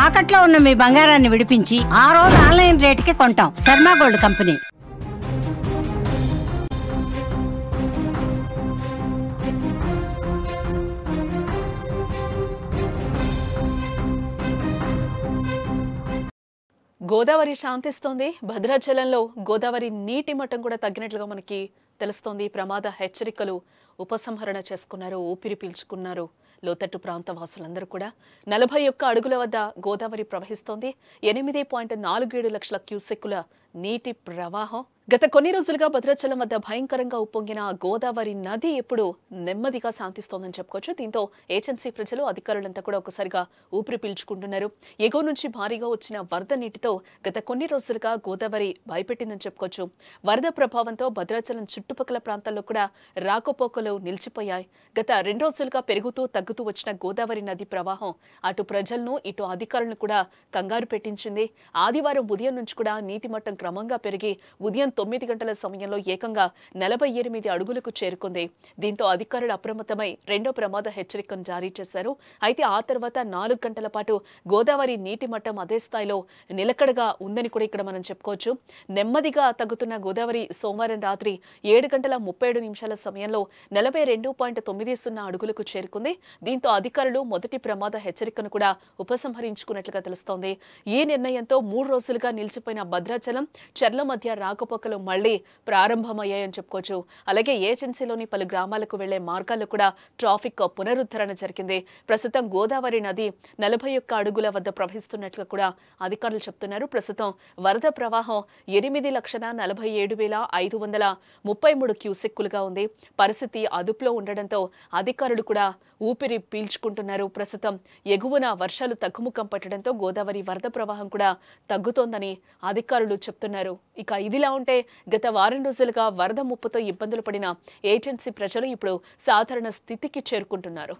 తాకట్లో ఉన్న మీ బంగారాన్ని విడిపించి ఆ రోజు ఆన్లైన్ రేటుకి కొంటాం. Sharma gold company. గోదావరి శాంతిస్తోంది. భద్రాచలంలో గోదావరి నీటి మట్టం కూడా తగ్గినట్లుగా మనకి తెలుస్తోంది. ప్రమాద హెచ్చరికలు ఉపసంహరణ చేసుకున్నారు, ఊపిరి పీల్చుకున్నారు లోతట్టు ప్రాంత వాసులందరూ కూడా. 41 అడుగుల వద్ద గోదావరి ప్రవహిస్తోంది. 8.47 లక్షల క్యూసెక్కుల నీటి ప్రవాహం. గత కొన్ని రోజులుగా భద్రాచలం వద్ద భయంకరంగా ఉప్పొంగిన గోదావరి నది ఇప్పుడు నెమ్మదిగా శాంతిస్తోందని చెప్పుకోవచ్చు. దీంతో ఏజెన్సీ ప్రజలు, అధికారులంతా కూడా ఒకసారిగా ఊపిరి పీల్చుకుంటున్నారు. ఎగువ నుంచి భారీగా వచ్చిన వరద నీటితో గత కొన్ని రోజులుగా గోదావరి భయపెట్టిందని చెప్పుకోవచ్చు. వరద ప్రభావంతో భద్రాచలం చుట్టుపక్కల ప్రాంతాల్లో కూడా రాకపోకలు నిలిచిపోయాయి. గత 2 రోజులుగా పెరుగుతూ తగ్గుతూ వచ్చిన గోదావరి నది ప్రవాహం అటు ప్రజలను, ఇటు అధికారులను కూడా కంగారు పెట్టించింది. ఆదివారం ఉదయం నుంచి కూడా నీటి మట్టం క్రమంగా పెరిగి ఉదయం 9 గంటల సమయంలో ఏకంగా 48 అడుగులకు చేరుకుంది. దీంతో అధికారులు అప్రమత్తమై రెండో ప్రమాద హెచ్చరికను జారీ చేశారు. అయితే ఆ తర్వాత 4 గంటల పాటు గోదావరి నీటి మట్టం అదే స్థాయిలో నిలకడగా ఉందని కూడా ఇక్కడ మనం చెప్పుకోవచ్చు. నెమ్మదిగా తగ్గుతున్న గోదావరి సోమవారం రాత్రి 7:37 సమయంలో 42.90 అడుగులకు చేరుకుంది. దీంతో అధికారులు మొదటి ప్రమాద హెచ్చరికను కూడా ఉపసంహరించుకున్నట్లుగా తెలుస్తోంది. ఈ నిర్ణయంతో 3 రోజులుగా నిలిచిపోయిన భద్రాచలం, చర్ల మధ్య రాకపోకలు మళ్లీ ప్రారంభమయ్యాయని చెప్పుకోవచ్చు. అలాగే ఏజెన్సీలోని పలు గ్రామాలకు వెళ్లే మార్గాల్లో కూడా ట్రాఫిక్ పునరుద్ధరణ జరిగింది. ప్రస్తుతం గోదావరి నది 41 అడుగుల వద్ద ప్రవహిస్తున్నట్లు కూడా అధికారులు చెప్తున్నారు. ప్రస్తుతం వరద ప్రవాహం 8,47,533 క్యూసెక్కులుగా ఉంది. పరిస్థితి అదుపులో ఉండడంతో అధికారులు కూడా ఊపిరి పీల్చుకుంటున్నారు. ప్రస్తుతం ఎగువన వర్షాలు తగ్గుముఖం పట్టడంతో గోదావరి వరద ప్రవాహం కూడా తగ్గుతోందని అధికారులు చెప్తున్నారు. ఇక ఇదిలా ఉంటే గత వారం రోజులుగా వరద ముప్పుతో ఇబ్బందులు పడిన ఏజెన్సీ ప్రజలు ఇప్పుడు సాధారణ స్థితికి చేరుకుంటున్నారు.